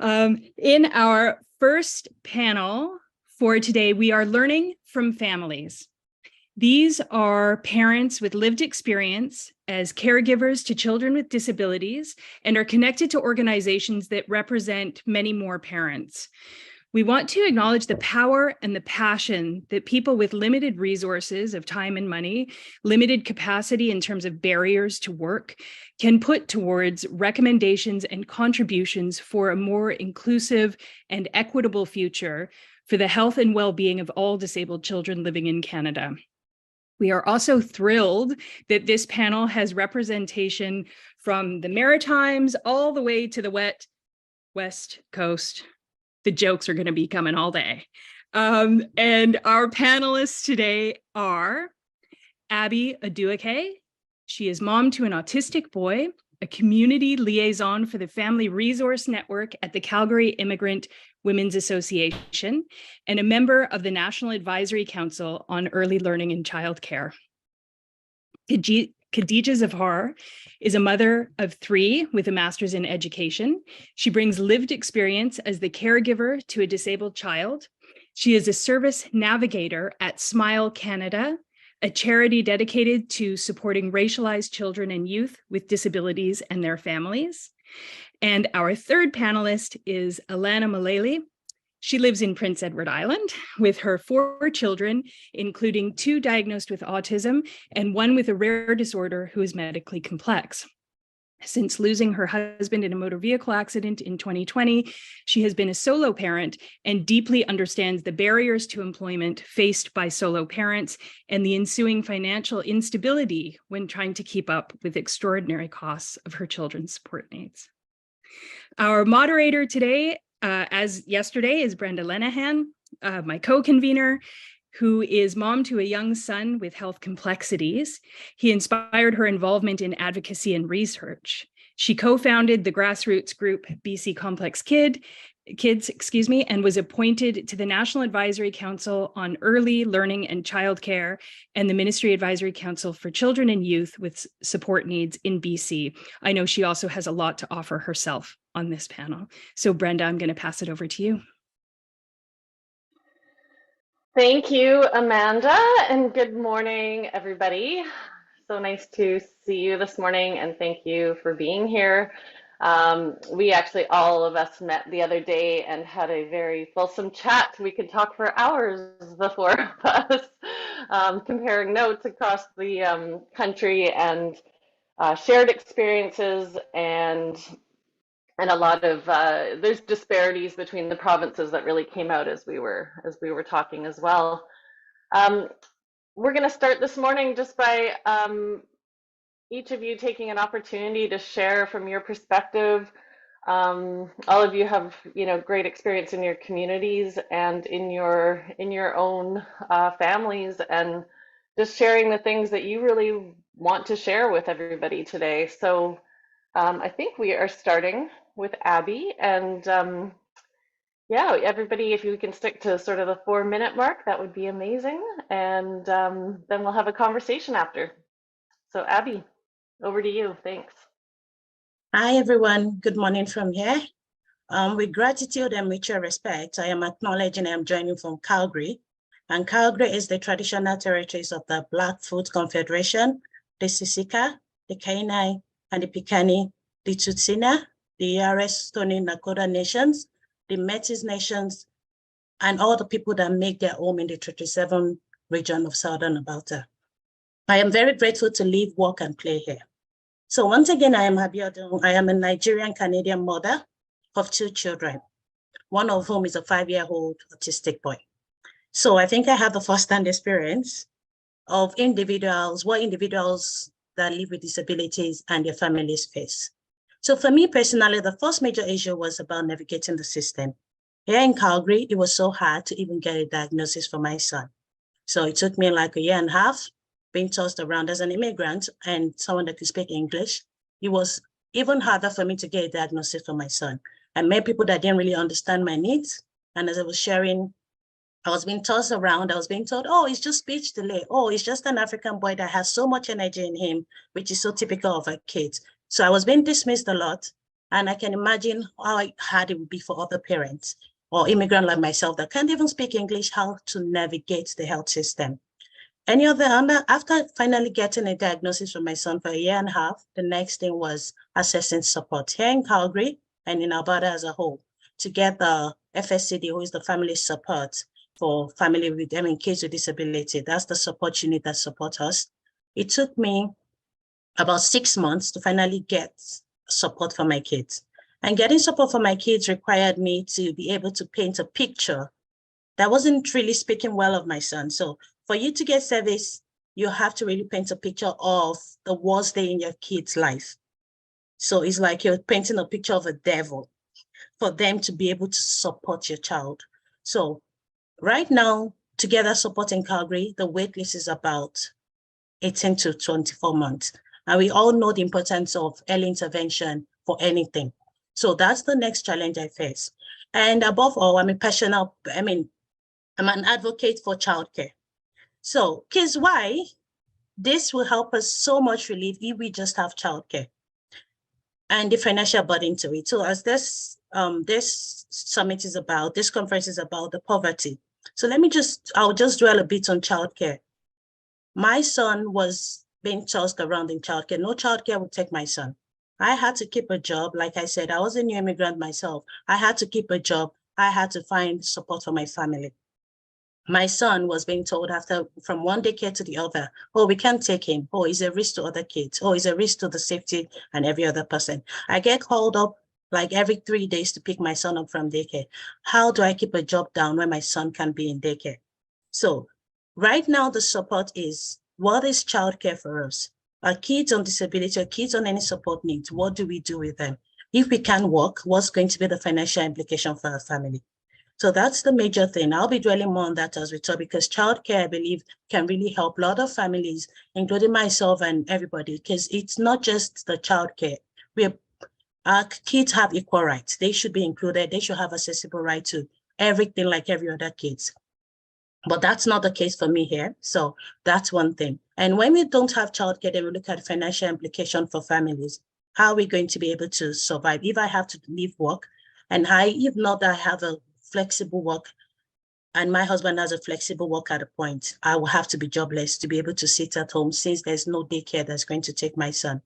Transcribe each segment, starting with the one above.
In our first panel for today, we are learning from families. These are parents with lived experience as caregivers to children with disabilities and are connected to organizations that represent many more parents. We want to acknowledge the power and the passion that people with limited resources of time and money, limited capacity in terms of barriers to work, can put towards recommendations and contributions for a more inclusive and equitable future for the health and well-being of all disabled children living in Canada. We are also thrilled that this panel has representation from the Maritimes all the way to the West Coast. The jokes are going to be coming all day. And our panelists today are Odueke. She is mom to an autistic boy, a community liaison for the Family Resource Network at the Calgary Immigrant Women's Association, and a member of the National Advisory Council on Early Learning and Childcare. Khadija Zafar is a mother of 3 with a master's in education. She brings lived experience as the caregiver to a disabled child. She is a service navigator at Smile Canada, a charity dedicated to supporting racialized children and youth with disabilities and their families. And our third panelist is Allana Mullally. She lives in Prince Edward Island with her 4 children, including 2 diagnosed with autism and 1 with a rare disorder who is medically complex. Since losing her husband in a motor vehicle accident in 2020, she has been a solo parent and deeply understands the barriers to employment faced by solo parents and the ensuing financial instability when trying to keep up with extraordinary costs of her children's support needs. Our moderator today, as yesterday, is Brenda Lenahan, my co-convener, who is mom to a young son with health complexities. He inspired her involvement in advocacy and research. She co-founded the grassroots group BC Complex Kids, and was appointed to the National Advisory Council on Early Learning and Childcare and the Ministry Advisory Council for Children and Youth with Support Needs in BC. I know she also has a lot to offer herself on this panel. So Brenda, I'm going to pass it over to you. Thank you, Amanda, and good morning, everybody. So nice to see you this morning, and thank you for being here. We actually, all of us met the other day and had a very fulsome chat. We could talk for hours, the 4 of us, comparing notes across the country and shared experiences and a lot of there's disparities between the provinces that really came out as we were talking as well. We're going to start this morning just by each of you taking an opportunity to share from your perspective. All of you have, great experience in your communities and in your own families, and just sharing the things that you really want to share with everybody today. So I think we are starting with Abby, and yeah, everybody, if you can stick to sort of the 4-minute mark, that would be amazing. And then we'll have a conversation after. So Abby, over to you. Thanks. Hi, everyone. Good morning from here. With gratitude and mutual respect, I am acknowledging I am joining from Calgary. And Calgary is the traditional territories of the Blackfoot Confederation, the Siksika, the Kainai, and the Piikani, the Tsuut'ina, the ERS Stoney Nakoda Nations, the Métis Nations, and all the people that make their home in the 37 region of Southern Alberta. I am very grateful to live, work, and play here. So once again, I am Abiodun. I am a Nigerian-Canadian mother of 2 children, one of whom is a 5-year-old autistic boy. So I think I have the first-hand experience of what individuals that live with disabilities and their families face. So for me personally, the first major issue was about navigating the system. Here in Calgary, it was so hard to even get a diagnosis for my son. So it took me like a year and a half being tossed around as an immigrant and someone that could speak English. It was even harder for me to get a diagnosis for my son. I met people that didn't really understand my needs. And as I was sharing, I was being tossed around. I was being told, oh, it's just speech delay. Oh, it's just an African boy that has so much energy in him, which is so typical of our kids. So I was being dismissed a lot. And I can imagine how hard it would be for other parents or immigrants like myself that can't even speak English, how to navigate the health system. After finally getting a diagnosis for my son for a year and a half, the next thing was assessing support here in Calgary and in Alberta as a whole to get the FSCD, who is the family support for family with, kids with disability. That's the support unit that support us. It took me about 6 months to finally get support for my kids. And getting support for my kids required me to be able to paint a picture that wasn't really speaking well of my son. So for you to get service, you have to really paint a picture of the worst day in your kid's life. So it's like you're painting a picture of a devil for them to be able to support your child. So right now, Together Support in Calgary, the wait list is about 18 to 24 months. And we all know the importance of early intervention for anything. So that's the next challenge I face. And above all, I'm an advocate for childcare. So, kids, why? This will help us so much relief if we just have childcare and the financial burden to it. So as this summit is about, this conference is about the poverty. So I'll just dwell a bit on childcare. My son was being tossed around in childcare. No childcare would take my son. I had to keep a job. Like I said, I was a new immigrant myself. I had to keep a job. I had to find support for my family. My son was being told from one daycare to the other, oh, we can't take him. Oh, he's a risk to other kids. Oh, he's a risk to the safety and every other person. I get called up like every 3 days to pick my son up from daycare. How do I keep a job down when my son can't be in daycare? So right now, the support is, what is childcare for us? Our kids on disability, or kids on any support needs, what do we do with them? If we can work, what's going to be the financial implication for our family? So that's the major thing. I'll be dwelling more on that as we talk, because childcare, I believe, can really help a lot of families, including myself and everybody, because it's not just the childcare. Our kids have equal rights. They should be included. They should have accessible right to everything like every other kids. But that's not the case for me here. So that's one thing. And when we don't have childcare, then we look at financial implication for families. How are we going to be able to survive? If I have to leave work, and if not, I have a flexible work, and my husband has a flexible work at a point, I will have to be jobless to be able to sit at home, since there's no daycare that's going to take my son.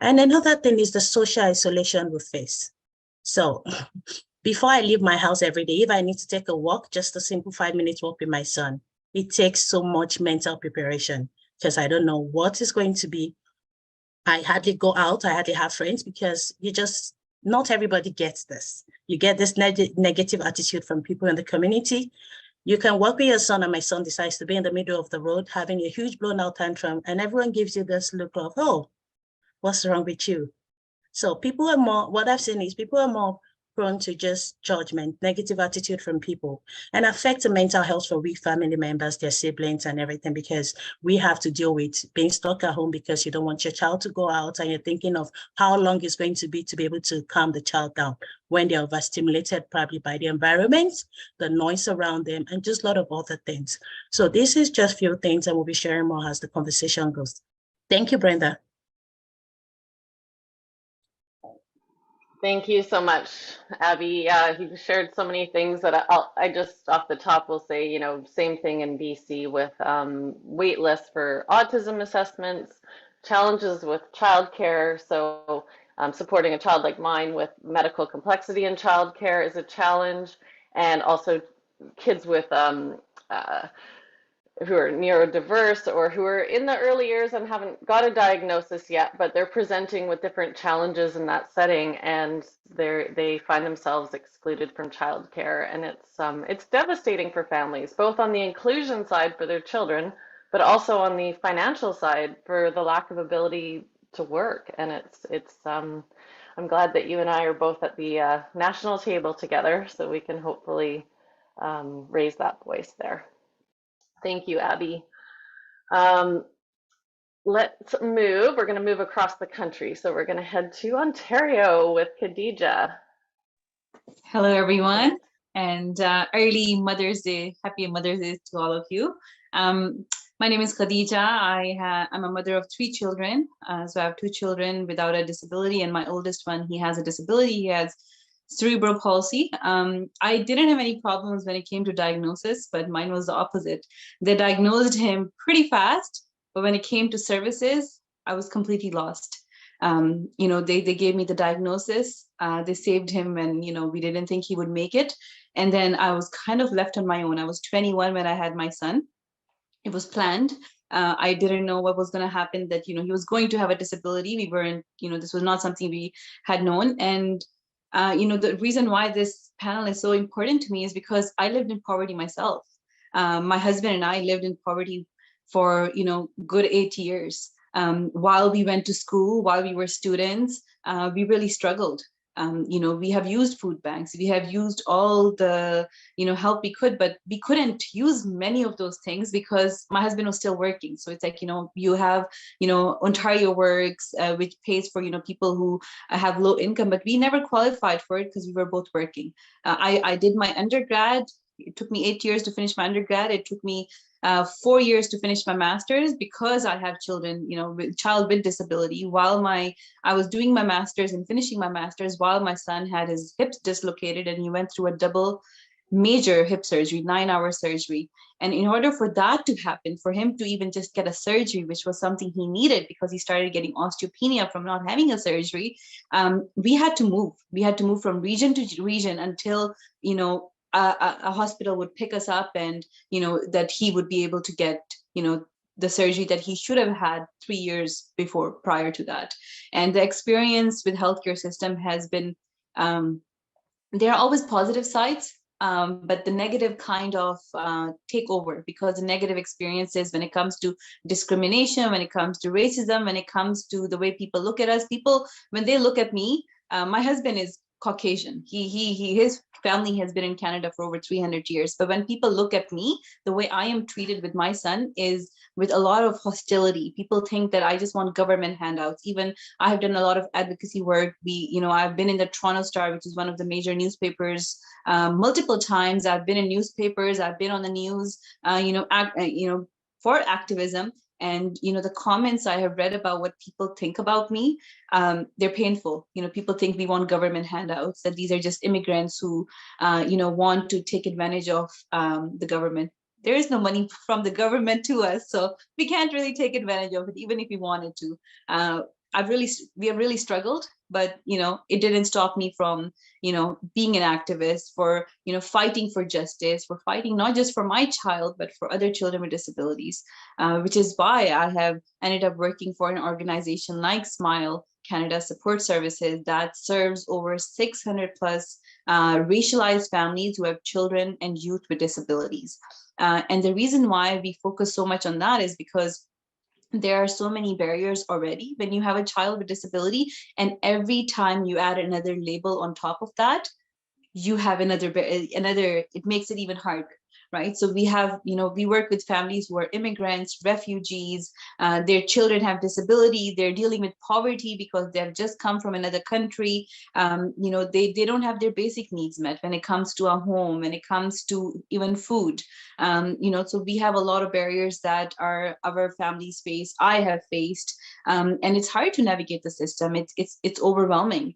And another thing is the social isolation we face. So before I leave my house every day, if I need to take a walk, just a simple 5-minute walk with my son, it takes so much mental preparation, because I don't know what is going to be. I hardly go out, I hardly have friends, because not everybody gets this. You get this negative attitude from people in the community. You can walk with your son, and my son decides to be in the middle of the road having a huge blown out tantrum, and everyone gives you this look of, oh, what's wrong with you? So what I've seen is people are more prone to just judgment, negative attitude from people, and affect the mental health for we family members, their siblings and everything, because we have to deal with being stuck at home because you don't want your child to go out, and you're thinking of how long it's going to be able to calm the child down when they're overstimulated, probably by the environment, the noise around them, and just a lot of other things. So this is just a few things, and we'll be sharing more as the conversation goes. Thank you, Brenda. Thank you so much, Abby. You shared so many things that I just off the top will say, same thing in BC with wait lists for autism assessments, challenges with childcare. So supporting a child like mine with medical complexity in childcare is a challenge, and also kids with who are neurodiverse or who are in the early years and haven't got a diagnosis yet, but they're presenting with different challenges in that setting, and they find themselves excluded from childcare, and it's devastating for families, both on the inclusion side for their children, but also on the financial side for the lack of ability to work. And I'm glad that you and I are both at the national table together, so we can hopefully raise that voice there. Thank you, Abby. Let's move. We're going to move across the country. So we're going to head to Ontario with Khadija. Hello, everyone, and early Mother's Day. Happy Mother's Day to all of you. My name is Khadija. I'm a mother of 3 children. So I have 2 children without a disability, and my oldest one, he has a disability. He has cerebral palsy. I didn't have any problems when it came to diagnosis, but mine was the opposite. They diagnosed him pretty fast, but when it came to services, I was completely lost. They gave me the diagnosis. They saved him when, we didn't think he would make it. And then I was kind of left on my own. I was 21 when I had my son. It was planned. I didn't know what was going to happen, that, he was going to have a disability. We weren't, this was not something we had known. And, the reason why this panel is so important to me is because I lived in poverty myself. My husband and I lived in poverty for, good 8 years. While we went to school, while we were students, we really struggled. We have used food banks, we have used all the, help we could, but we couldn't use many of those things because my husband was still working. So it's like, you have, Ontario Works, which pays for, people who have low income, but we never qualified for it because we were both working. I did my undergrad. It took me 8 years to finish my undergrad. It took me 4 years to finish my master's because I have children, child with disability. While I was doing my master's and finishing my master's, while my son had his hips dislocated and he went through a double major hip surgery, 9-hour surgery. And in order for that to happen, for him to even just get a surgery, which was something he needed because he started getting osteopenia from not having a surgery, we had to move. We had to move from region to region until, a hospital would pick us up and, that he would be able to get, the surgery that he should have had 3 years prior to that. And the experience with healthcare system has been, there are always positive sides, but the negative kind of take over, because the negative experiences when it comes to discrimination, when it comes to racism, when it comes to the way people look at us, people, when they look at me, my husband is Caucasian. His family has been in Canada for over 300 years. But when people look at me, the way I am treated with my son is with a lot of hostility. People think that I just want government handouts. Even I have done a lot of advocacy work. I've been in the Toronto Star, which is one of the major newspapers, multiple times. I've been in newspapers. I've been on the news, for activism. And, the comments I have read about what people think about me, they're painful. People think we want government handouts, that these are just immigrants who, want to take advantage of the government. There is no money from the government to us, so we can't really take advantage of it, even if we wanted to. We have really struggled, but, it didn't stop me from, being an activist, for, fighting for justice, for fighting not just for my child, but for other children with disabilities, which is why I have ended up working for an organization like Smile Canada Support Services that serves over 600 plus racialized families who have children and youth with disabilities. And the reason why we focus so much on that is because there are so many barriers already when you have a child with disability, and every time you add another label on top of that, you have another, it makes it even harder, right? So we have, we work with families who are immigrants, refugees, their children have disability, they're dealing with poverty because they've just come from another country. They don't have their basic needs met when it comes to a home, when it comes to even food. So we have a lot of barriers that our families face, I have faced, and it's hard to navigate the system. It's overwhelming.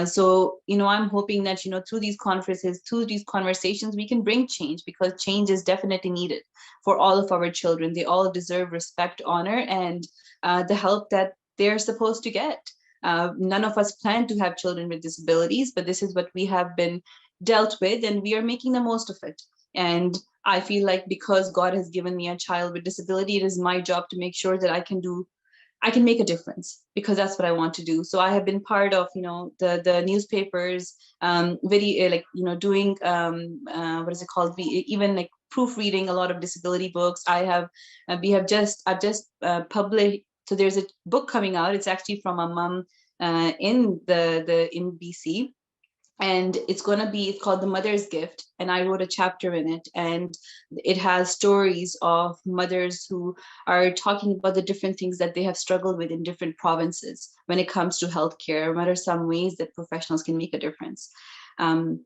So, I'm hoping that, through these conferences, through these conversations, we can bring change, because change is definitely needed for all of our children. They all deserve respect, honor, and the help that they're supposed to get. None of us plan to have children with disabilities, but this is what we have been dealt with, and we are making the most of it. And I feel like because God has given me a child with disability, it is my job to make sure that I can make a difference, because that's what I want to do. So I have been part of, the newspapers, video, doing, what is it called? Even like proofreading a lot of disability books. I've just published. So there's a book coming out. It's actually from a mom in BC. And it's called The Mother's Gift. And I wrote a chapter in it. And it has stories of mothers who are talking about the different things that they have struggled with in different provinces when it comes to healthcare. What are some ways that professionals can make a difference? I'm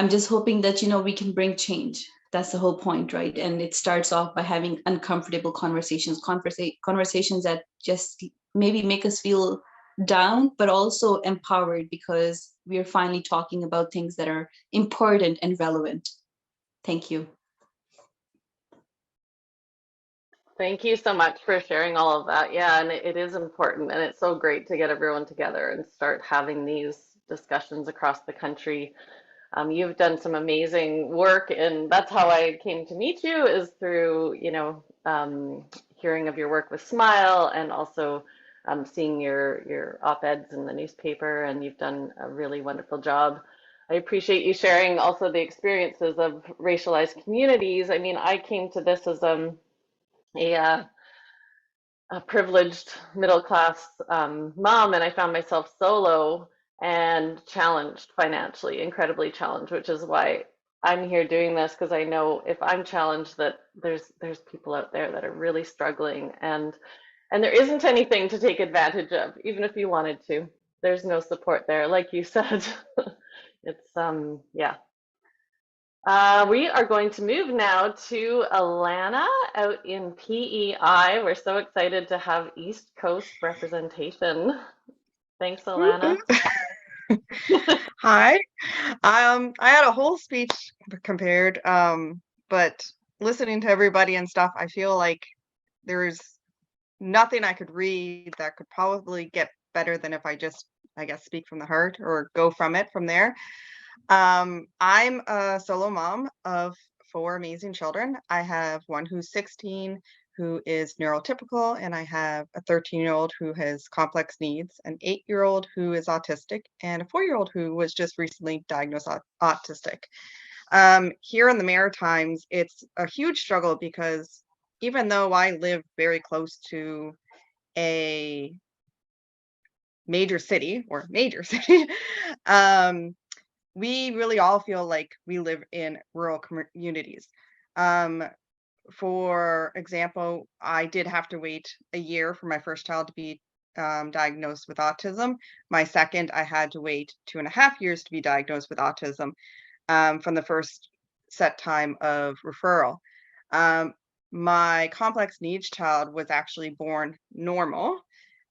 just hoping that, we can bring change. that's the whole point, right? And it starts off by having uncomfortable conversations, conversations that just maybe make us feel down, but also empowered, because we are finally talking about things that are important and relevant. Thank you. Thank you so much for sharing all of that. Yeah, and it is important, and it's so great to get everyone together and start having these discussions across the country. You've done some amazing work, and that's how I came to meet you, is through, hearing of your work with Smile, and also seeing your op-eds in the newspaper, and you've done a really wonderful job. I appreciate you sharing also the experiences of racialized communities. I mean, I came to this as a privileged middle class mom, and I found myself solo and challenged financially, incredibly challenged, which is why I'm here doing this, because I know if I'm challenged, that there's people out there that are really struggling, and there isn't anything to take advantage of, even if you wanted to. There's no support there, like you said. It's yeah. We are going to move now to Allana out in PEI. We're so excited to have East Coast representation. Thanks, Allana. Hi. I had a whole speech compared, but listening to everybody and stuff, I feel like there's nothing I could read that could probably get better than if I just, I guess, speak from the heart or go from it from there. I'm a solo mom of 4 amazing children. I have one who's 16, who is neurotypical, and I have a 13-year-old who has complex needs, an 8-year-old who is autistic, and a 4-year-old who was just recently diagnosed autistic. Here in the Maritimes, it's a huge struggle because even though I live very close to a major city, we really all feel like we live in rural communities. For example, I did have to wait a year for my first child to be diagnosed with autism. My second, I had to wait 2.5 years to be diagnosed with autism from the first set time of referral. My complex needs child was actually born normal,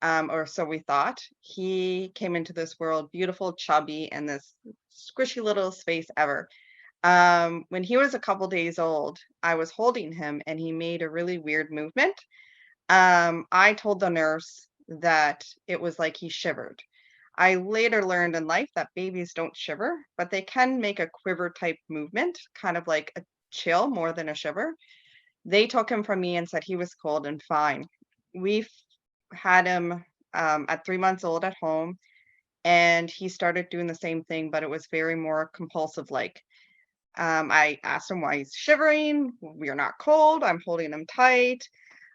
or so we thought. He came into this world beautiful, chubby, and this squishy little space ever. When he was a couple days old, I was holding him and he made a really weird movement. I told the nurse that it was like he shivered. I later learned in life that babies don't shiver, but they can make a quiver type movement, kind of like a chill more than a shiver. They took him from me and said he was cold and fine. We've had him at 3 months old at home, and he started doing the same thing, but it was very more compulsive like. I asked him why he's shivering. We are not cold. I'm holding him tight.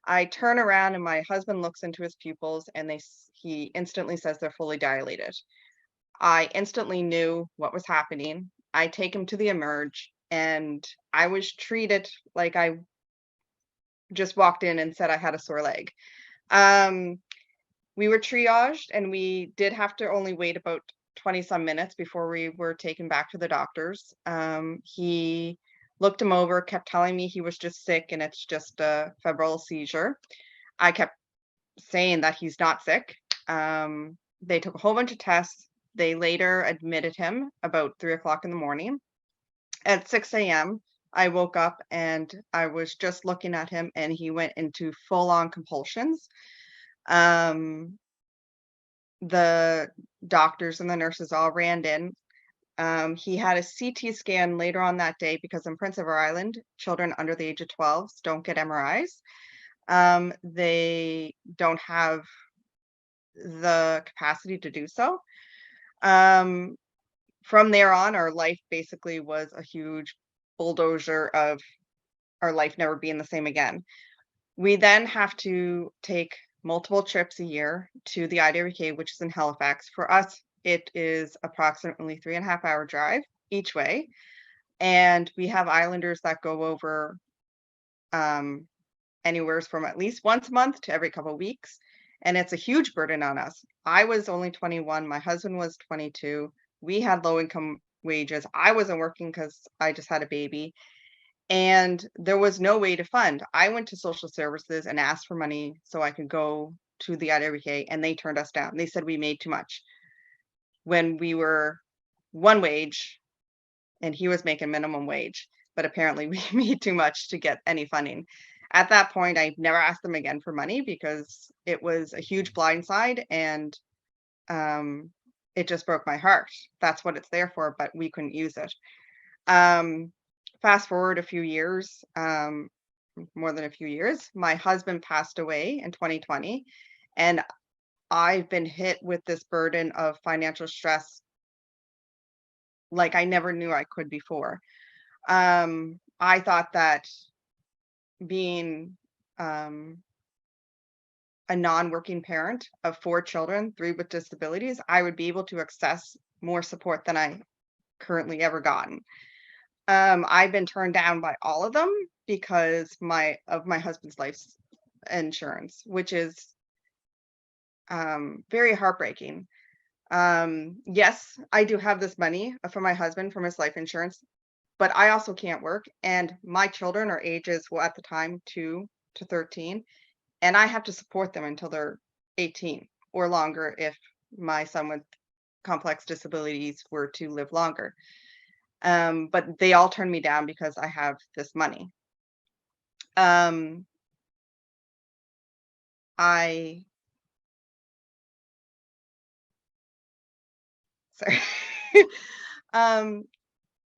I turn around and my husband looks into his pupils and he instantly says they're fully dilated. I instantly knew what was happening. I take him to the emerge and I was treated like I just walked in and said I had a sore leg. We were triaged and we did have to only wait about 20 some minutes before we were taken back to the doctors. He looked him over, kept telling me he was just sick and it's just a febrile seizure. I kept saying that he's not sick. They took a whole bunch of tests. They later admitted him about 3 o'clock in the morning. At 6 a.m., I woke up and I was just looking at him and he went into full-on compulsions. The doctors and the nurses all ran in. He had a CT scan later on that day because in Prince Edward Island, children under the age of 12 don't get MRIs. They don't have the capacity to do so. From there on, our life basically was a huge bulldozer of our life never being the same again. We then have to take multiple trips a year to the IWK, which is in Halifax. For us, it is approximately 3.5-hour drive each way. And we have islanders that go over anywhere from at least once a month to every couple of weeks. And it's a huge burden on us. I was only 21. My husband was 22. We had low income wages. I wasn't working because I just had a baby. and there was no way to fund. I went to social services and asked for money so I could go to the Odueke, and they turned us down. They said we made too much when we were one wage and he was making minimum wage, but apparently we made too much to get any funding. At that point, I never asked them again for money because it was a huge blindside, and it just broke my heart. That's what it's there for, but we couldn't use it. Fast forward a few years, more than a few years, my husband passed away in 2020, and I've been hit with this burden of financial stress like I never knew I could before. I thought that being a non-working parent of 4 children, 3 with disabilities, I would be able to access more support than I currently ever gotten. I've been turned down by all of them because of my husband's life insurance, which is very heartbreaking. Yes, I do have this money for my husband from his life insurance, but I also can't work, and my children are ages, well, at the time 2 to 13, and I have to support them until they're 18 or longer if my son with complex disabilities were to live longer. But they all turned me down because I have this money. Sorry.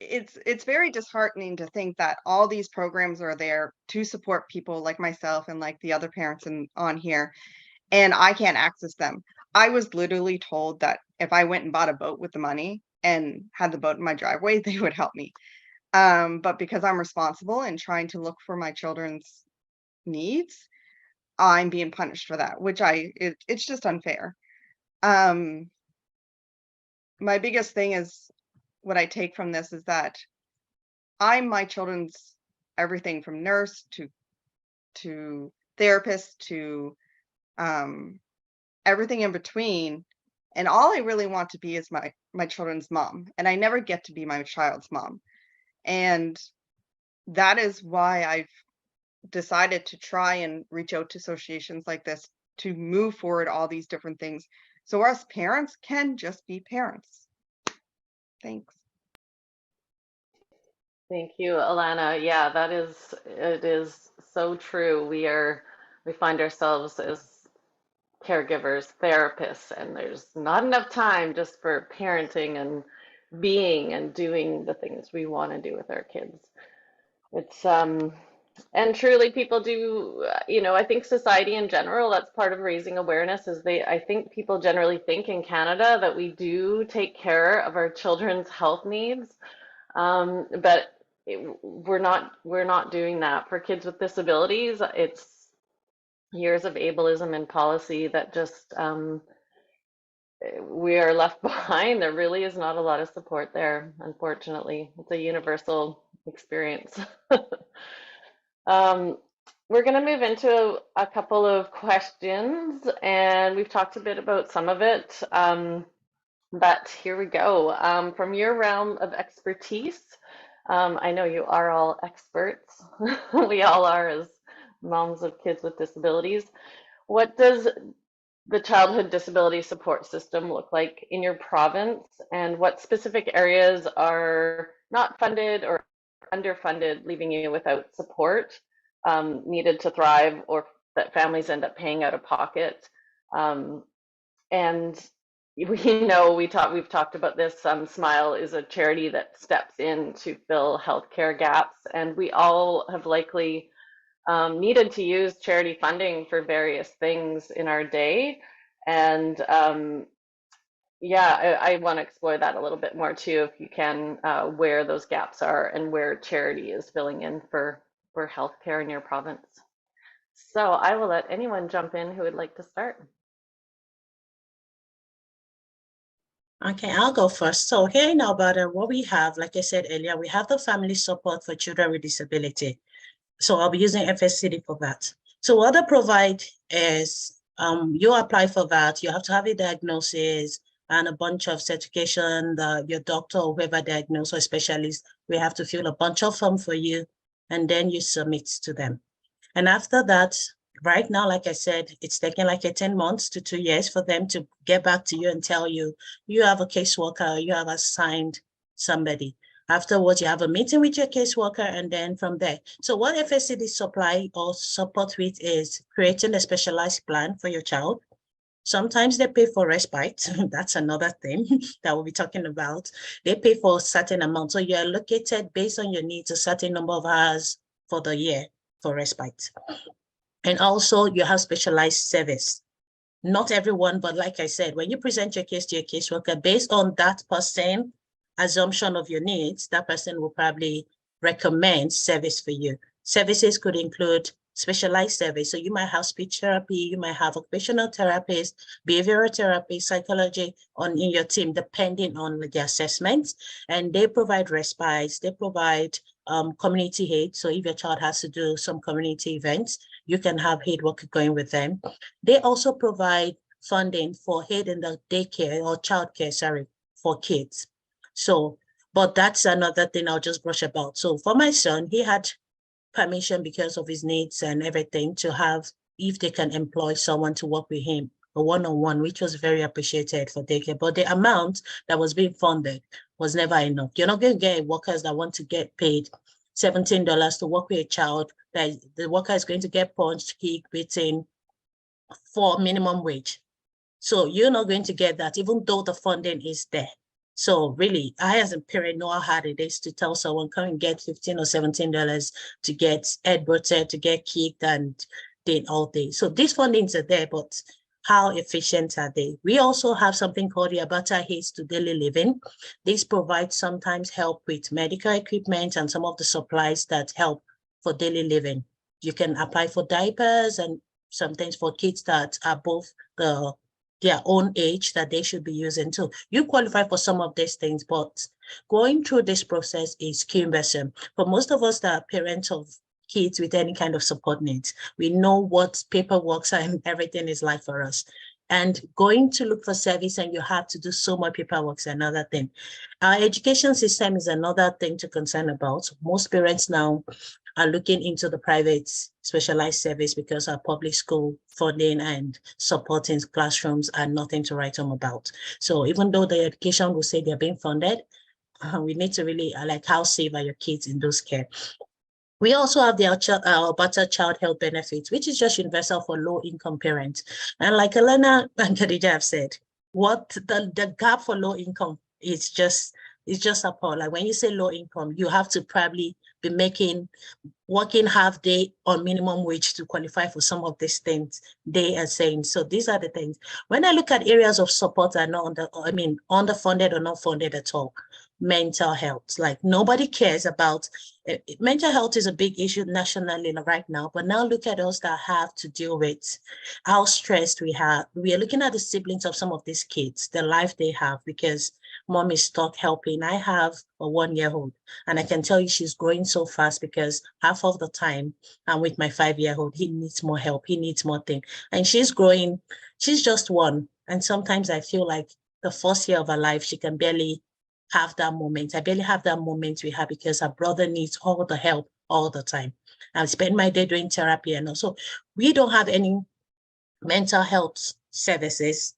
It's very disheartening to think that all these programs are there to support people like myself and like the other parents on here, and I can't access them. I was literally told that if I went and bought a boat with the money and had the boat in my driveway, they would help me. But because I'm responsible and trying to look for my children's needs, I'm being punished for that, which it's just unfair. My biggest thing is what I take from this is that I'm my children's everything from nurse to therapist to everything in between. And all I really want to be is my children's mom. And I never get to be my child's mom. And that is why I've decided to try and reach out to associations like this to move forward all these different things so us parents can just be parents. Thanks. Thank you, Allana. Yeah, it is so true. We find ourselves as caregivers, therapists, and there's not enough time just for parenting and being and doing the things we want to do with our kids. It's and truly people do, I think society in general, that's part of raising awareness is I think people generally think in Canada that we do take care of our children's health needs. But we're not doing that for kids with disabilities. It's years of ableism and policy that just we are left behind. There really is not a lot of support there, unfortunately. It's a universal experience. We're going to move into a couple of questions, and we've talked a bit about some of it, but here we go. From your realm of expertise, I know you are all experts. We all are as moms of kids with disabilities. What does the childhood disability support system look like in your province, and what specific areas are not funded or underfunded, leaving you without support needed to thrive, or that families end up paying out of pocket? And we've talked about this. Smile is a charity that steps in to fill healthcare gaps, and we all have likely needed to use charity funding for various things in our day. And yeah, I want to explore that a little bit more too, if you can, where those gaps are and where charity is filling in for healthcare in your province. So I will let anyone jump in who would like to start. Okay, I'll go first. So here in Alberta, what we have, like I said earlier, we have the family support for children with disability. So I'll be using FSCD for that. So what they provide is you apply for that. You have to have a diagnosis and a bunch of certification. Your doctor or whoever diagnosed or specialist, we have to fill a bunch of forms for you. and then you submit to them. And after that, right now, like I said, it's taking like 10 months to 2 years for them to get back to you and tell you, you have a caseworker, you have assigned somebody. Afterwards, you have a meeting with your caseworker, and then from there. So what FSCD supply or support with is creating a specialized plan for your child. Sometimes they pay for respite. That's another thing that we'll be talking about. They pay for a certain amount. So you're allocated based on your needs, a certain number of hours for the year for respite. And also you have specialized service. Not everyone, but like I said, when you present your case to your caseworker, based on that person assumption of your needs, that person will probably recommend service for you. Services could include specialized service. So you might have speech therapy, you might have occupational therapist, behavioral therapy, psychology in your team, depending on the assessments. And they provide respite, they provide community aid. So if your child has to do some community events, you can have aid work going with them. They also provide funding for aid in the daycare or childcare, sorry, for kids. So, but that's another thing I'll just brush about. So for my son, he had permission because of his needs and everything to have, if they can employ someone to work with him, a one-on-one, which was very appreciated for daycare. But the amount that was being funded was never enough. You're not going to get workers that want to get paid $17 to work with a child that the worker is going to get punched, kicked, beaten for minimum wage. So you're not going to get that, even though the funding is there. So really, I as a parent know how hard it is to tell someone, come and get $15 or $17 to get headbutted, to get kicked and did all day. So these fundings are there, but how efficient are they? We also have something called the Abata Aids to Daily Living. This provides sometimes help with medical equipment and some of the supplies that help for daily living. You can apply for diapers and some things for kids that are both their own age that they should be using too. You qualify for some of these things, but going through this process is cumbersome. For most of us that are parents of kids with any kind of support needs, we know what paperwork and everything is like for us. And going to look for service and you have to do so much paperwork is another thing. Our education system is another thing to concern about. Most parents now are looking into the private specialized service because our public school funding and supporting classrooms are nothing to write home about. So even though the education will say they're being funded, we need to really like, how safe are your kids in those care? We also have the Alberta Child Health Benefits, which is just universal for low-income parents. And like Allana and Khadija have said, what the gap for low income is just appalling. Like when you say low income, you have to probably be working half day on minimum wage to qualify for some of these things they are saying. So these are the things. When I look at areas of support that are not underfunded or not funded at all, mental health, like nobody cares about mental health is a big issue nationally right now, but now look at us that have to deal with how stressed we are looking at the siblings of some of these kids, the life they have, because mom is stuck helping. I have a 1-year-old and I can tell you she's growing so fast because half of the time I'm with my 5-year-old. He needs more help. He needs more things. And she's growing. She's just 1. And sometimes I feel like the first year of her life, she can barely have that moment. I barely have that moment with her because her brother needs all the help all the time. I spend my day doing therapy and also we don't have any mental health services,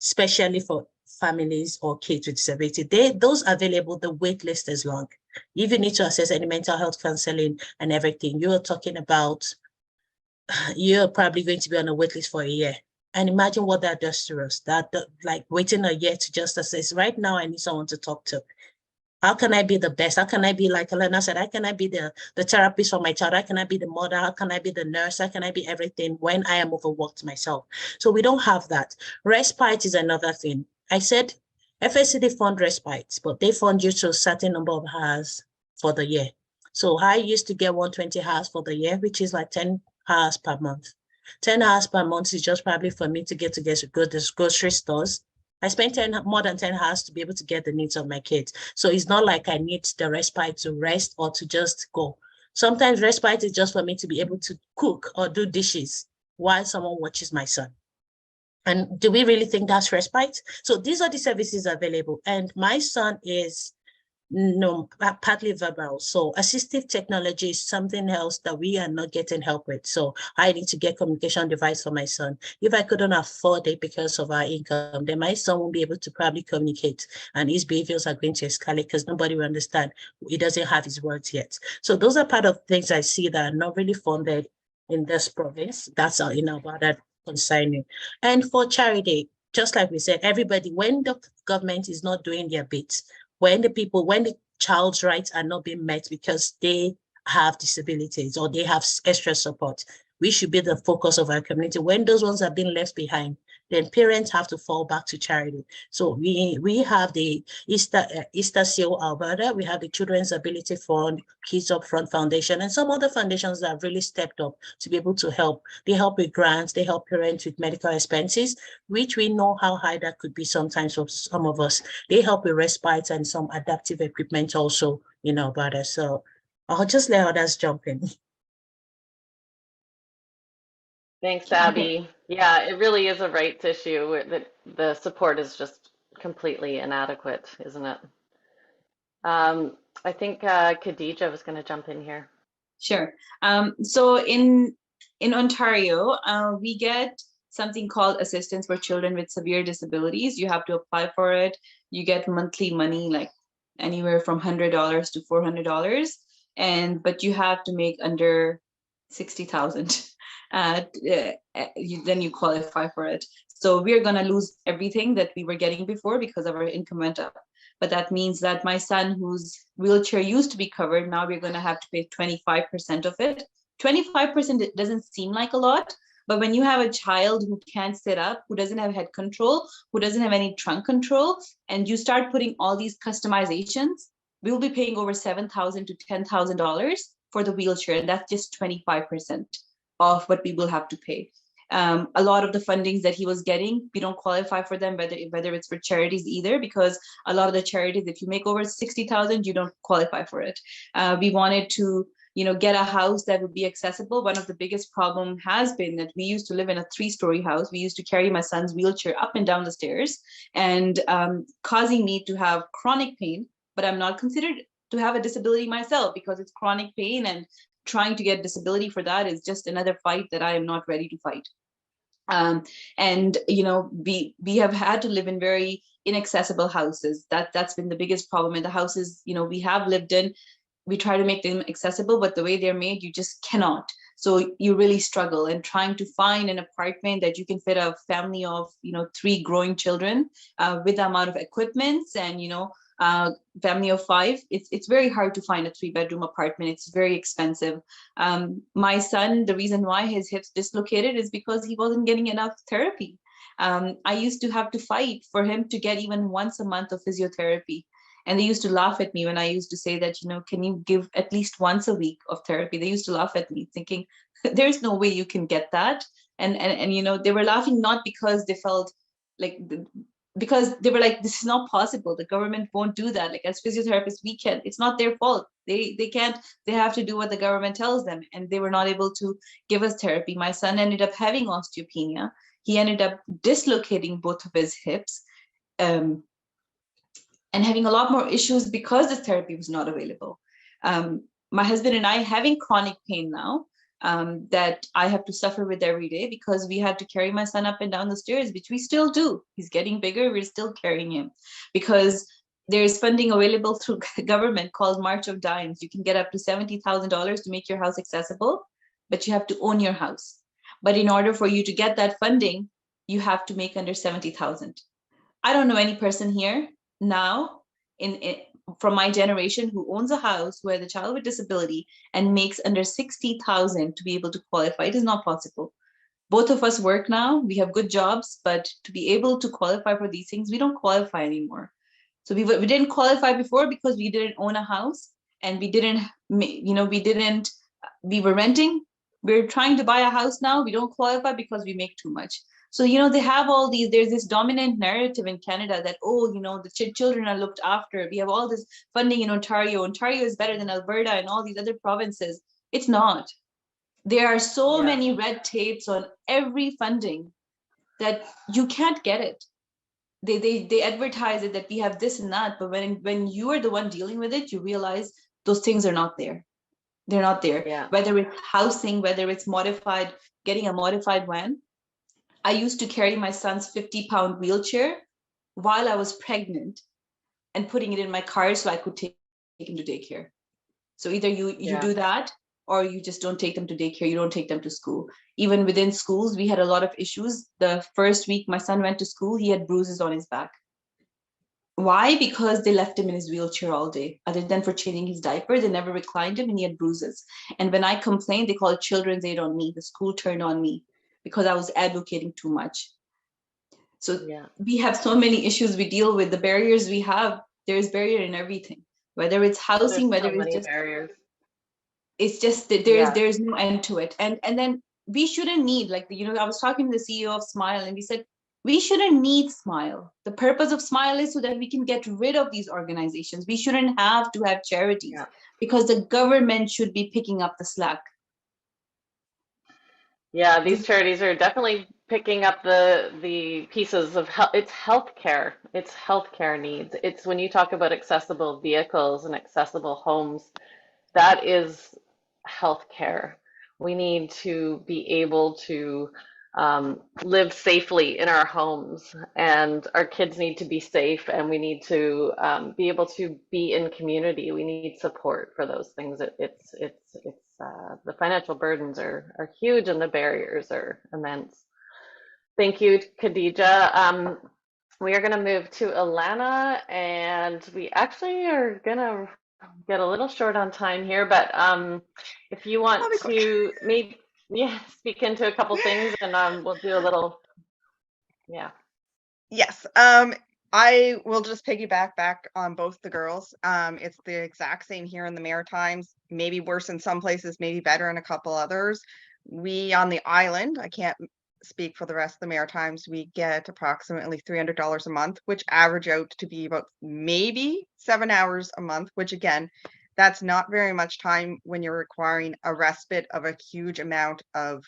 especially for families or kids with disability. Those available, the wait list is long. If you need to access any mental health counseling and everything, you're talking about, you're probably going to be on a wait list for a year. And imagine what that does to us, like waiting a year to just assess. Right now, I need someone to talk to. How can I be the best? How can I be, like Allana said, how can I be the therapist for my child? How can I be the mother? How can I be the nurse? How can I be everything when I am overworked myself? So we don't have that. Respite is another thing. I said FSCD fund respite, but they fund you to a certain number of hours for the year. So I used to get 120 hours for the year, which is like 10 hours per month. 10 hours per month is just probably for me to go to grocery stores. I spend more than 10 hours to be able to get the needs of my kids. So it's not like I need the respite to rest or to just go. Sometimes respite is just for me to be able to cook or do dishes while someone watches my son. And do we really think that's respite? So these are the services available. And my son is No, partly verbal. So assistive technology is something else that we are not getting help with. So I need to get communication device for my son. If I couldn't afford it because of our income, then my son won't be able to probably communicate, and his behaviors are going to escalate because nobody will understand. He doesn't have his words yet. So those are part of things I see that are not really funded in this province. That's about that concerning. And for charity, just like we said, everybody, when the government is not doing their bit, when the child's rights are not being met because they have disabilities or they have extra support, we should be the focus of our community. When those ones are being left behind, then parents have to fall back to charity. So we have the Easter Seal Alberta, we have the Children's Ability Fund, Kids Up Front Foundation, and some other foundations that have really stepped up to be able to help. They help with grants, they help parents with medical expenses, which we know how high that could be sometimes for some of us. They help with respite and some adaptive equipment also, Alberta. So I'll just let others jump in. Thanks, Abby. Yeah, it really is a rights issue that the support is just completely inadequate, isn't it? I think Khadija was going to jump in here. Sure. So in Ontario, we get something called assistance for children with severe disabilities. You have to apply for it. You get monthly money, like anywhere from $100 to $400, but you have to make under 60,000. Then you qualify for it. So we're gonna lose everything that we were getting before because of our income went up. But that means that my son, whose wheelchair used to be covered, now we're gonna have to pay 25% of it. 25% it doesn't seem like a lot, but when you have a child who can't sit up, who doesn't have head control, who doesn't have any trunk control, and you start putting all these customizations, we'll be paying over $7,000 to $10,000 for the wheelchair, and that's just 25% of what we will have to pay. A lot of the fundings that he was getting, we don't qualify for them, whether it's for charities either, because a lot of the charities, if you make over 60,000, you don't qualify for it. We wanted to, get a house that would be accessible. One of the biggest problem has been that we used to live in a 3-story house. We used to carry my son's wheelchair up and down the stairs, and causing me to have chronic pain, but I'm not considered to have a disability myself because it's chronic pain, and trying to get disability for that is just another fight that I am not ready to fight. And we have had to live in very inaccessible houses. That's been the biggest problem. In the houses we have lived in, we try to make them accessible, but the way they're made, you just cannot. So you really struggle, and trying to find an apartment that you can fit a family of 3 growing children with the amount of equipments and family of 5, it's very hard to find a 3-bedroom apartment. It's very expensive. My son, the reason why his hips dislocated is because he wasn't getting enough therapy. I used to have to fight for him to get even once a month of physiotherapy. And they used to laugh at me when I used to say that, can you give at least once a week of therapy? They used to laugh at me thinking, there's no way you can get that. And they were laughing not because they felt like, because they were like, this is not possible. The government won't do that. Like, as physiotherapists, we can. It's not their fault. They can't. They have to do what the government tells them. And they were not able to give us therapy. My son ended up having osteopenia. He ended up dislocating both of his hips and having a lot more issues because this therapy was not available. My husband and I having chronic pain now that I have to suffer with every day because we had to carry my son up and down the stairs, which we still do. He's getting bigger, we're still carrying him because there's funding available through government called March of Dimes. You can get up to $70,000 to make your house accessible, but you have to own your house. But in order for you to get that funding, you have to make under 70,000. I don't know any person here now from my generation who owns a house, who has a child with disability and makes under 60,000 to be able to qualify. It is not possible. Both of us work now, we have good jobs, but to be able to qualify for these things, we don't qualify anymore. So we didn't qualify before because we didn't own a house and we were renting. We're trying to buy a house now, we don't qualify because we make too much. So, they have all these, there's this dominant narrative in Canada that, the children are looked after. We have all this funding in Ontario. Ontario is better than Alberta and all these other provinces. It's not. There are so many red tapes on every funding that you can't get it. they advertise it that we have this and that, but when you are the one dealing with it, you realize those things are not there. They're not there. Yeah. Whether it's housing, whether it's getting a modified van. I used to carry my son's 50-pound wheelchair while I was pregnant and putting it in my car so I could take him to daycare. So either you do that, or you just don't take them to daycare, you don't take them to school. Even within schools, we had a lot of issues. The first week my son went to school, he had bruises on his back. Why? Because they left him in his wheelchair all day. Other than for changing his diaper, they never reclined him and he had bruises. And when I complained, they called children's aid on me. The school turned on me because I was advocating too much. So we have so many issues we deal with. The barriers we have, there's barrier in everything, whether it's housing, whether it's just barriers. It's just that there's no end to it. And then we shouldn't need, like, I was talking to the CEO of Smile, and we said, we shouldn't need Smile. The purpose of Smile is so that we can get rid of these organizations. We shouldn't have to have charities because the government should be picking up the slack. Yeah, these charities are definitely picking up the pieces of it's healthcare. It's healthcare needs. It's when you talk about accessible vehicles and accessible homes, that is healthcare. We need to be able to live safely in our homes, and our kids need to be safe, and we need to be able to be in community. We need support for those things. It's the financial burdens are huge, and the barriers are immense. Thank you, Khadija. We are going to move to Allana, and we actually are going to get a little short on time here, but if you want to maybe speak into a couple things, and we'll do a little Yes. I will just piggyback back on both the girls. It's the exact same here in the Maritimes, maybe worse in some places, maybe better in a couple others. We on the island, I can't speak for the rest of the Maritimes, we get approximately $300 a month, which average out to be about maybe 7 hours a month, which again, that's not very much time when you're requiring a respite of a huge amount of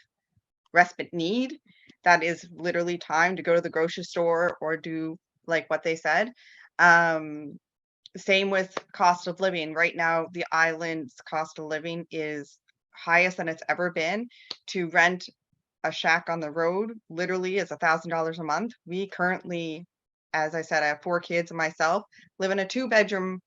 respite need. That is literally time to go to the grocery store or do like what they said. Same with cost of living. Right now, the island's cost of living is highest than it's ever been. To rent a shack on the road literally is $1,000 a month. We currently, as I said, I have 4 kids and myself, live in a 2-bedroom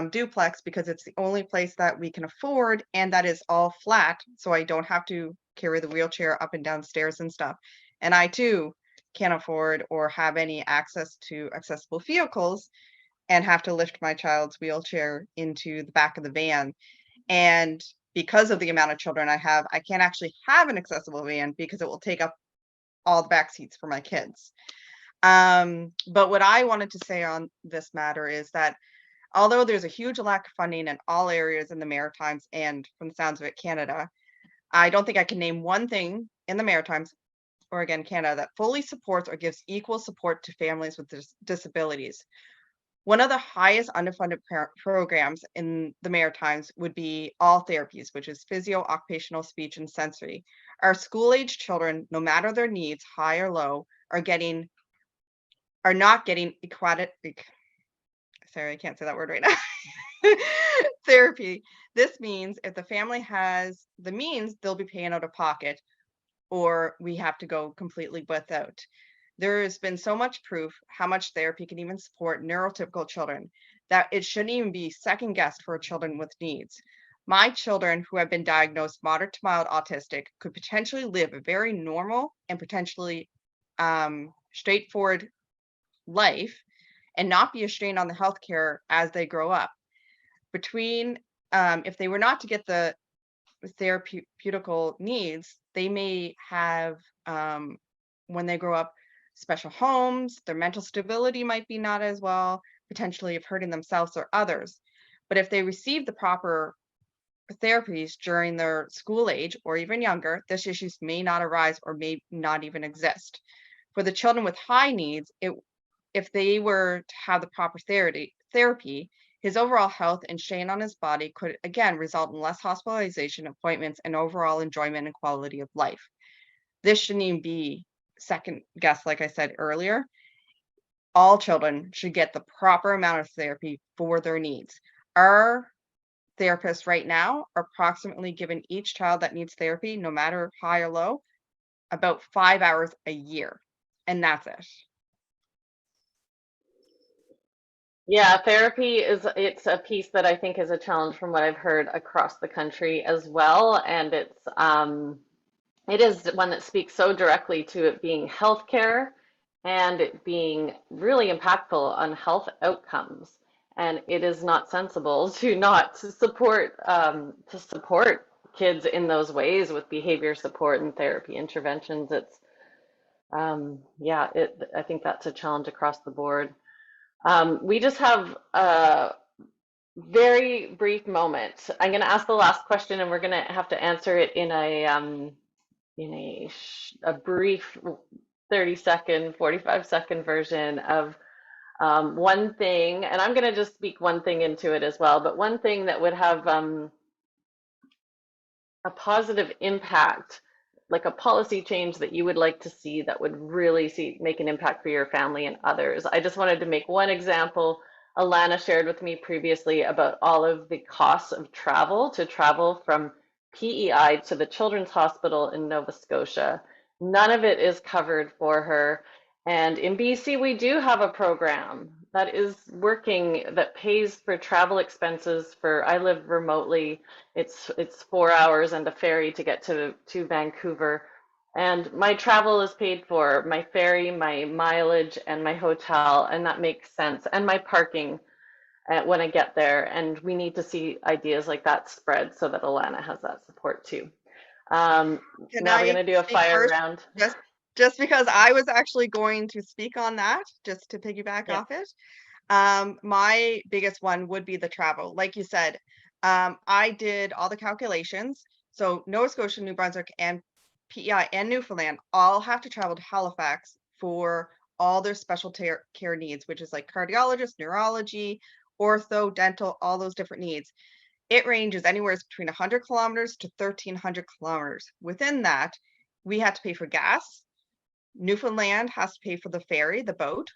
duplex because it's the only place that we can afford, and that is all flat, so I don't have to carry the wheelchair up and down stairs and stuff. And I too can't afford or have any access to accessible vehicles and have to lift my child's wheelchair into the back of the van. And because of the amount of children I have, I can't actually have an accessible van because it will take up all the back seats for my kids. But what I wanted to say on this matter is that although there's a huge lack of funding in all areas in the Maritimes and, from the sounds of it, Canada, I don't think I can name one thing in the Maritimes or again Canada that fully supports or gives equal support to families with disabilities. One of the highest underfunded programs in the Maritimes would be All Therapies, which is physio, occupational, speech, and sensory. Our school-age children, no matter their needs, high or low, are not getting sorry, I can't say that word right now. Therapy. This means if the family has the means, they'll be paying out of pocket, or we have to go completely without. There has been so much proof how much therapy can even support neurotypical children that it shouldn't even be second guessed for children with needs. My children who have been diagnosed moderate to mild autistic could potentially live a very normal and potentially straightforward life and not be a strain on the healthcare as they grow up. If they were not to get the therapeutical needs, they may have, when they grow up, special homes, their mental stability might be not as well, potentially of hurting themselves or others. But if they receive the proper therapies during their school age or even younger, these issues may not arise or may not even exist. For the children with high needs, if they were to have the proper therapy, his overall health and strain on his body could again result in less hospitalization, appointments, and overall enjoyment and quality of life. This shouldn't even be second guess, like I said earlier. all children should get the proper amount of therapy for their needs. Our therapists right now are approximately giving each child that needs therapy, no matter high or low, about 5 hours a year, and that's it. Yeah, therapy it's a piece that I think is a challenge from what I've heard across the country as well. And it is one that speaks so directly to it being healthcare and it being really impactful on health outcomes. And it is not sensible to not support kids in those ways with behavior support and therapy interventions. It's yeah, I think that's a challenge across the board. We just have a very brief moment. I'm going to ask the last question, and we're going to have to answer it in a brief 30-second, 45-second version of one thing. And I'm going to just speak one thing into it as well. But one thing that would have a positive impact, like a policy change that you would like to see that would really make an impact for your family and others. I just wanted to make one example. Allana shared with me previously about all of the costs of travel from PEI to the Children's Hospital in Nova Scotia. None of it is covered for her. And in BC, we do have a program that is working that pays for travel expenses for, I live remotely. It's 4 hours and a ferry to get to Vancouver. And my travel is paid for, my ferry, my mileage, and my hotel, and that makes sense. And my parking when I get there. And we need to see ideas like that spread so that Allana has that support too. Now we're going to do a fire round. Just because I was actually going to speak on that, just to piggyback off it. My biggest one would be the travel. Like you said, I did all the calculations. So Nova Scotia, New Brunswick, and PEI and Newfoundland all have to travel to Halifax for all their special care needs, which is like cardiologist, neurology, ortho, dental, all those different needs. It ranges anywhere between 100 kilometers to 1,300 kilometers. Within that, we have to pay for gas. Newfoundland has to pay for the ferry, the boat,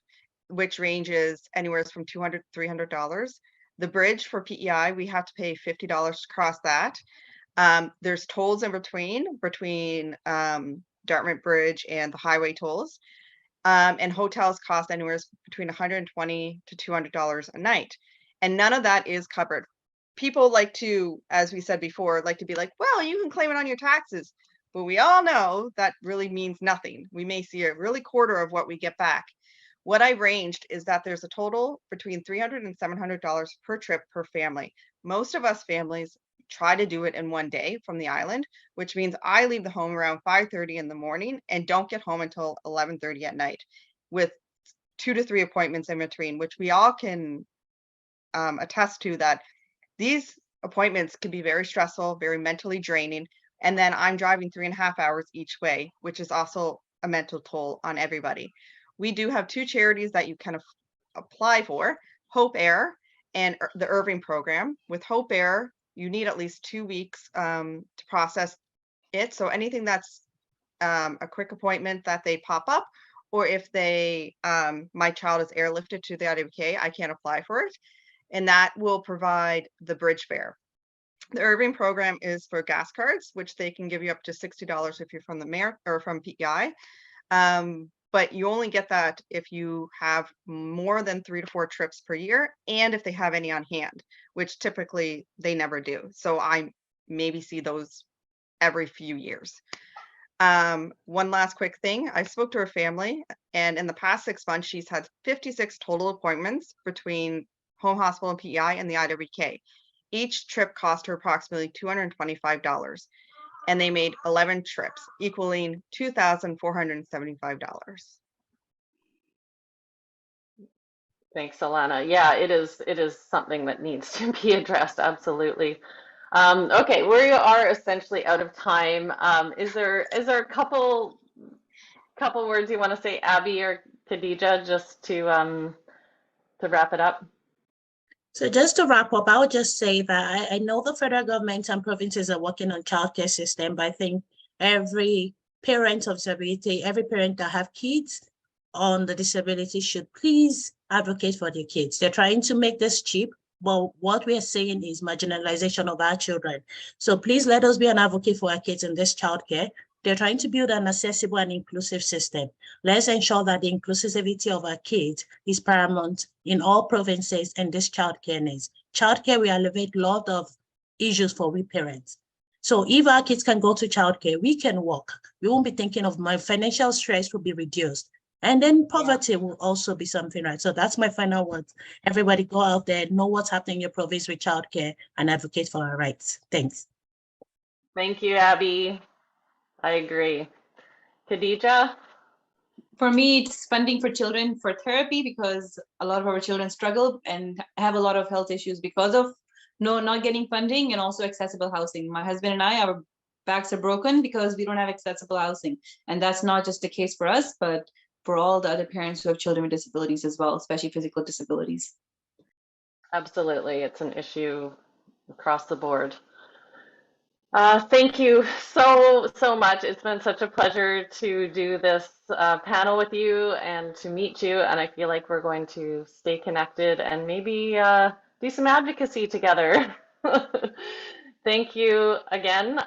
which ranges anywhere from $200 to $300. The bridge for PEI, we have to pay $50 to cross that. There's tolls in between Dartmouth Bridge and the highway tolls. And hotels cost anywhere between $120 to $200 a night. And none of that is covered. People like to, as we said before, like to be like, well, you can claim it on your taxes. But we all know that really means nothing. We may see a really quarter of what we get back. What I ranged is that there's a total between $300 and $700 per trip per family. Most of us families try to do it in one day from the island, which means I leave the home around 5:30 in the morning and don't get home until 11:30 at night, with 2 to 3 appointments in between, which we all can attest to, that these appointments can be very stressful, very mentally draining. And then I'm driving 3.5 hours each way, which is also a mental toll on everybody. We do have 2 charities that you kind of apply for, Hope Air and the Irving program. With Hope Air, you need at least 2 weeks to process it. So anything that's a quick appointment that they pop up, or if my child is airlifted to the Odueke, I can't apply for it. And that will provide the bridge fare. The Irving program is for gas cards, which they can give you up to $60 if you're from the mayor or from PEI. But you only get that if you have more than 3 to 4 trips per year, and if they have any on hand, which typically they never do. So I maybe see those every few years. One last quick thing. I spoke to her family, and in the past 6 months, she's had 56 total appointments between Home Hospital and PEI and the IWK. Each trip cost her approximately $225, and they made 11 trips, equaling $2,475. Thanks, Allana. Yeah, it is something that needs to be addressed, absolutely. Okay, we are essentially out of time. Is there a couple words you want to say, Abby or Khadija, just to wrap it up? So just to wrap up, I would just say that I know the federal government and provinces are working on childcare system, but I think every parent of disability, every parent that have kids on the disability should please advocate for their kids. They're trying to make this cheap, but what we are saying is marginalization of our children. So please let us be an advocate for our kids in this childcare. They're trying to build an accessible and inclusive system. Let's ensure that the inclusivity of our kids is paramount in all provinces and this childcare needs. Childcare will elevate a lot of issues for we parents. So if our kids can go to childcare, we can work. We won't be thinking of my financial stress will be reduced. And then poverty will also be something, right? So that's my final words. Everybody go out there, know what's happening in your province with childcare and advocate for our rights. Thanks. Thank you, Abby. I agree. Khadija? For me, it's funding for children for therapy, because a lot of our children struggle and have a lot of health issues because of not getting funding, and also accessible housing. My husband and I, our backs are broken because we don't have accessible housing. And that's not just the case for us, but for all the other parents who have children with disabilities as well, especially physical disabilities. Absolutely. It's an issue across the board. Thank you so much. It's been such a pleasure to do this panel with you and to meet you. And I feel like we're going to stay connected and maybe do some advocacy together. Thank you again.